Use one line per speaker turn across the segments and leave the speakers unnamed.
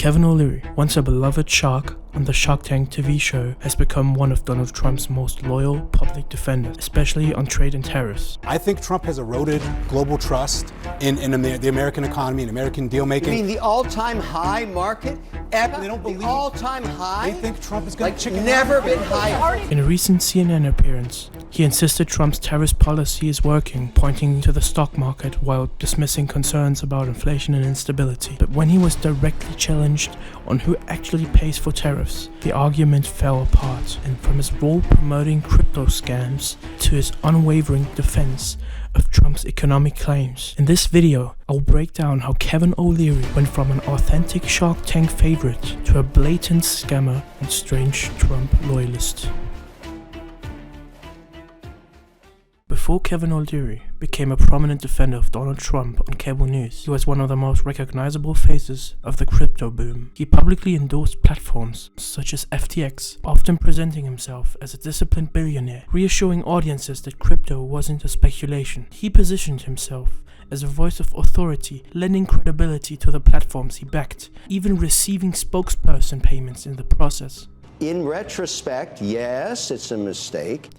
Kevin OLeary, once a beloved shark on the Shark Tank TV show, has become one of Donald Trump's most loyal public defenders, especially on trade and tariffs.
I think Trump has eroded global trust in the American economy and American deal making.
You mean the all-time high market?
They don't believe
the all-time high?
They think Trump is going to chicken
never been higher.
In a recent CNN appearance, he insisted Trump's tariff policy is working, pointing to the stock market while dismissing concerns about inflation and instability. But when he was directly challenged on who actually pays for tariffs, the argument fell apart, and from his role promoting crypto scams to his unwavering defense of Trump's economic claims. In this video, I'll break down how Kevin OLeary went from an authentic Shark Tank favorite to a blatant scammer and strange Trump loyalist. Before Kevin OLeary became a prominent defender of Donald Trump on cable news, he was one of the most recognizable faces of the crypto boom. He publicly endorsed platforms such as FTX, often presenting himself as a disciplined billionaire, reassuring audiences that crypto wasn't a speculation. He positioned himself as a voice of authority, lending credibility to the platforms he backed, even receiving spokesperson payments in the process.
In retrospect, yes, it's a mistake.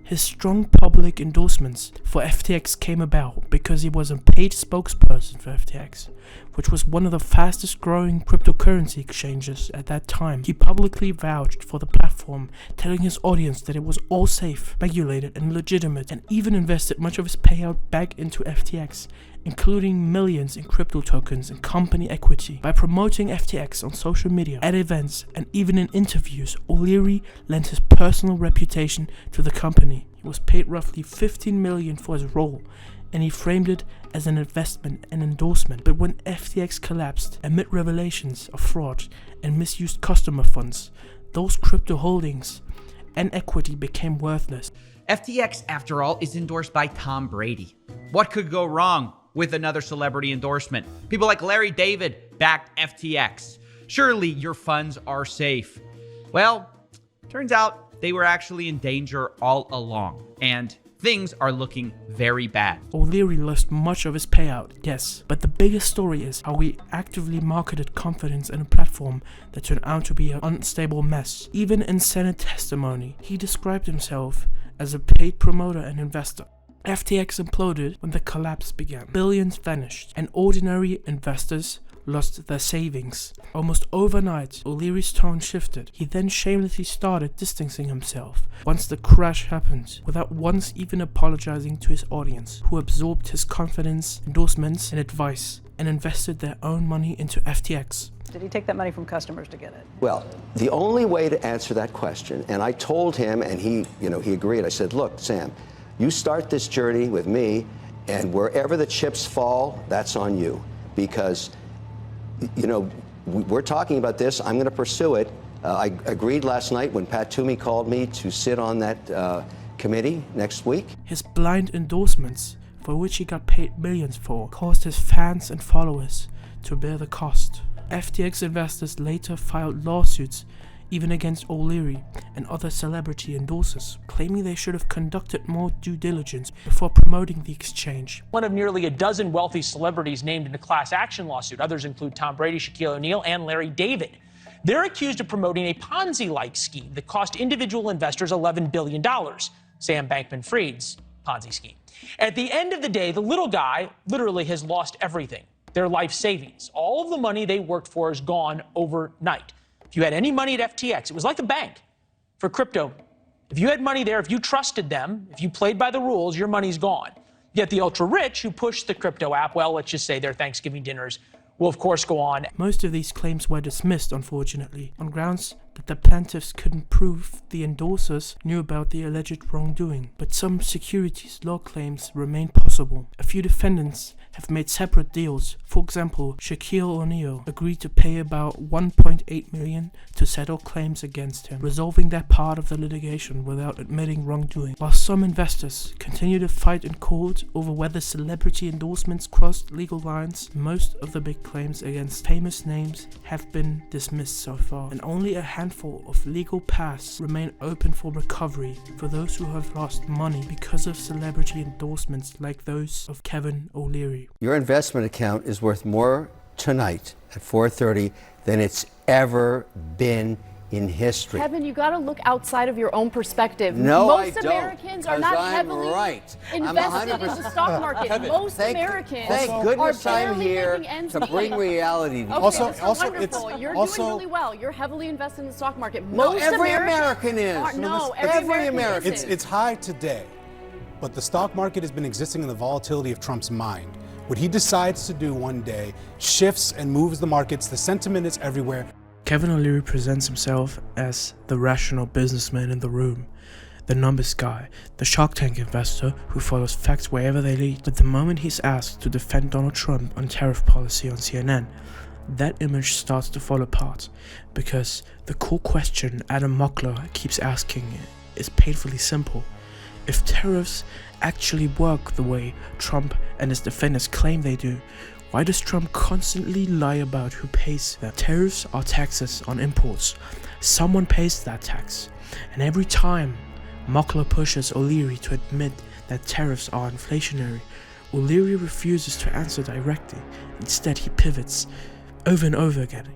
His strong public endorsements for FTX came about because he was a paid spokesperson for FTX, which was one of the fastest growing cryptocurrency exchanges at that time. He publicly vouched for the platform, telling his audience that it was all safe, regulated and legitimate, and even invested much of his payout back into FTX, including millions in crypto tokens and company equity. By promoting FTX on social media, at events, and even in interviews, OLeary lent his personal reputation to the company. He was paid roughly $15 million for his role, and he framed it as an investment and endorsement. But when FTX collapsed amid revelations of fraud and misused customer funds, those crypto holdings and equity became worthless.
FTX, after all, is endorsed by Tom Brady. What could go wrong with another celebrity endorsement? People like Larry David backed FTX. Surely your funds are safe. Well, turns out they were actually in danger all along, and things are looking very bad.
OLeary lost much of his payout, yes, but the biggest story is how he actively marketed confidence in a platform that turned out to be an unstable mess. Even in Senate testimony, he described himself as a paid promoter and investor. FTX imploded when the collapse began. Billions vanished, and ordinary investors lost their savings. Almost overnight, OLeary's tone shifted. He then shamelessly started distancing himself once the crash happened, without once even apologizing to his audience, who absorbed his confidence, endorsements, and advice, and invested their own money into FTX.
Did he take that money from customers to get it?
Well, the only way to answer that question, and I told him, and he agreed. I said, look, Sam, you start this journey with me, and wherever the chips fall, that's on you. Because, we're talking about this. I'm going to pursue it. I agreed last night when Pat Toomey called me to sit on that committee next week.
His blind endorsements, for which he got paid millions for, caused his fans and followers to bear the cost. FTX investors later filed lawsuits even against OLeary and other celebrity endorsers, claiming they should have conducted more due diligence before promoting the exchange.
One of nearly a dozen wealthy celebrities named in a class action lawsuit. Others include Tom Brady, Shaquille O'Neal, and Larry David. They're accused of promoting a Ponzi-like scheme that cost individual investors $11 billion, Sam Bankman-Fried's Ponzi scheme. At the end of the day, the little guy literally has lost everything. Their life savings. All of the money they worked for is gone overnight. If you had any money at FTX, it was like a bank for crypto. If you had money there, if you trusted them, if you played by the rules, your money's gone. Yet the ultra-rich who pushed the crypto app, well, let's just say their Thanksgiving dinners will, of course, go on.
Most of these claims were dismissed, unfortunately, on grounds that the plaintiffs couldn't prove the endorsers knew about the alleged wrongdoing. But some securities law claims remain possible. A few defendants have made separate deals. For example, Shaquille O'Neal agreed to pay about $1.8 million to settle claims against him, resolving that part of the litigation without admitting wrongdoing. While some investors continue to fight in court over whether celebrity endorsements crossed legal lines, most of the big claims against famous names have been dismissed so far, and only a handful of legal paths remain open for recovery for those who have lost money because of celebrity endorsements like those of Kevin OLeary.
Your investment account is worth more tonight at 4:30 than it's ever been in history.
Kevin, you got to look outside of your own perspective.
No, I
Most
don't,
Americans are
'cause
not
I'm
heavily
right.
invested in the stock market.
Kevin,
Most
Thank
Americans
goodness
are
I'm
barely
here
making ends
to
meet.
bring reality to you.
Okay,
Also-
this is
also,
wonderful.
it's
You're
also-
doing really well. You're heavily invested in the stock market.
No,
Most
every
Americans
American is.
Are, no,
Every American.
It's high today, but the stock market has been existing in the volatility of Trump's mind. What he decides to do one day shifts and moves the markets. The sentiment is everywhere.
Kevin OLeary presents himself as the rational businessman in the room, the numbers guy, the Shark Tank investor who follows facts wherever they lead. But the moment he's asked to defend Donald Trump on tariff policy on CNN, that image starts to fall apart, because the core question Adam Mockler keeps asking is painfully simple. If tariffs actually work the way Trump and his defenders claim they do, why does Trump constantly lie about who pays them? Tariffs are taxes on imports. Someone pays that tax. And every time Mockler pushes OLeary to admit that tariffs are inflationary, OLeary refuses to answer directly. Instead, he pivots over and over again.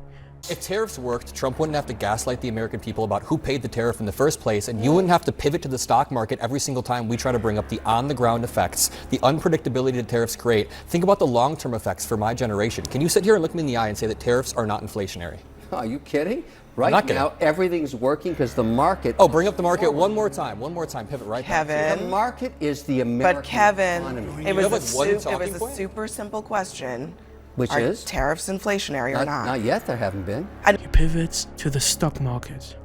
If tariffs worked, Trump wouldn't have to gaslight the American people about who paid the tariff in the first place, and you wouldn't have to pivot to the stock market every single time we try to bring up the on-the-ground effects, the unpredictability that tariffs create. Think about the long-term effects for my generation. Can you sit here and look me in the eye and say that tariffs are not inflationary?
Are you kidding? Right
not kidding.
now, everything's working because the market.
Oh, bring up the market one more time, pivot right back.
The market is the American
But Kevin,
economy.
it was,
have, like, one
it
talking
was a
point?
super simple question.
Which
Are
is?
tariffs inflationary or not?
Not yet, there haven't been.
He pivots to the stock market.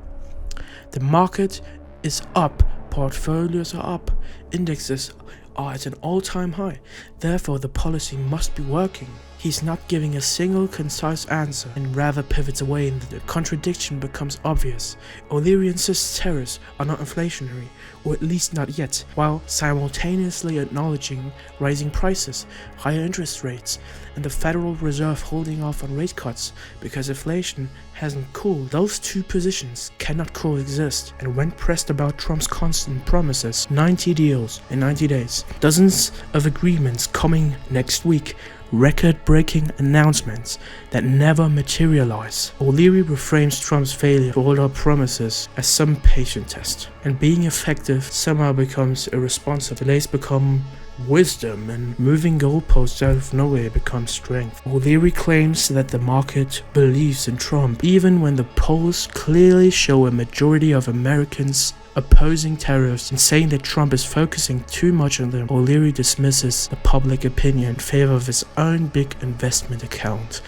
The market is up, portfolios are up, indexes are at an all-time high. Therefore, the policy must be working. He's not giving a single concise answer and rather pivots away, and the contradiction becomes obvious. OLeary insists tariffs are not inflationary, or at least not yet, while simultaneously acknowledging rising prices, higher interest rates, and the Federal Reserve holding off on rate cuts because inflation hasn't cooled. Those two positions cannot coexist, and when pressed about Trump's constant promises, 90 deals in 90 days, dozens of agreements coming next week, record-breaking announcements that never materialize, OLeary reframes Trump's failure to hold up promises as some patient test, and being effective somehow becomes irresponsible. Delays become wisdom, and moving goalposts out of nowhere becomes strength. OLeary claims that the market believes in Trump, even when the polls clearly show a majority of Americans opposing tariffs and saying that Trump is focusing too much on them. OLeary dismisses the public opinion in favor of his own big investment account.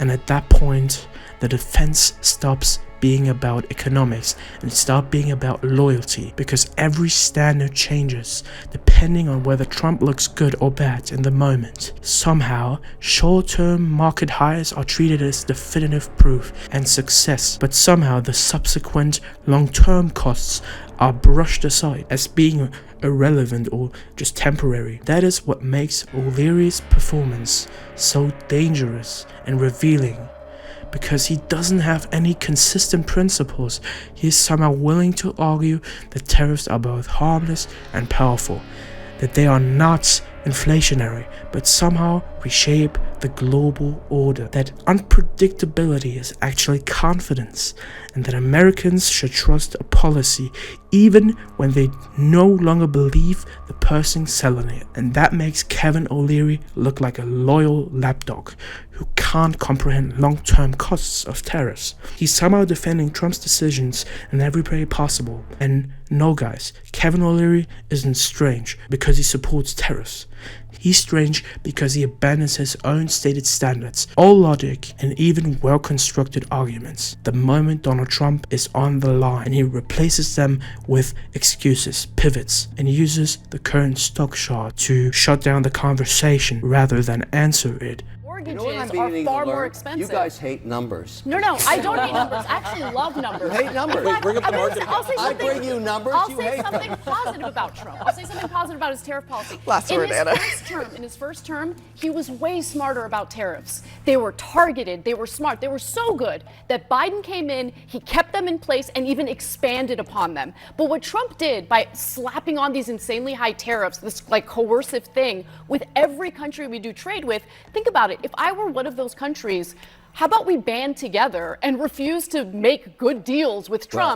And at that point, the defense stops being about economics and start being about loyalty, because every standard changes depending on whether Trump looks good or bad in the moment. Somehow, short-term market highs are treated as definitive proof and success, but somehow the subsequent long-term costs are brushed aside as being irrelevant or just temporary. That is what makes OLeary's performance so dangerous and revealing. Because he doesn't have any consistent principles, he is somehow willing to argue that tariffs are both harmless and powerful, that they are not inflationary, but somehow reshape the global order, that unpredictability is actually confidence, and that Americans should trust a policy even when they no longer believe the person selling it. And that makes Kevin OLeary look like a loyal lapdog who can't comprehend long-term costs of tariffs. He's somehow defending Trump's decisions in every way possible. And no guys, Kevin OLeary isn't strange because he supports tariffs. He's strange because he abandons his own stated standards, all logic and even well-constructed arguments, the moment Donald Trump is on the line, and he replaces them with excuses, pivots, and uses the current stock chart to shut down the conversation rather than answer it.
Mortgages are far more expensive.
You guys hate numbers.
No, I don't hate numbers. I actually love numbers.
You hate numbers.
In fact,
Bring up the market.
I bring you numbers,
I'll
you
say
hate
something
them.
positive about Trump. I'll say something positive about his tariff policy.
Last word, Anna.
In his first term, he was way smarter about tariffs. They were targeted. They were smart. They were so good that Biden came in, he kept them in place, and even expanded upon them. But what Trump did by slapping on these insanely high tariffs, this like coercive thing with every country we do trade with, think about it. If I were one of those countries, how about we band together and refuse to make good deals with Trump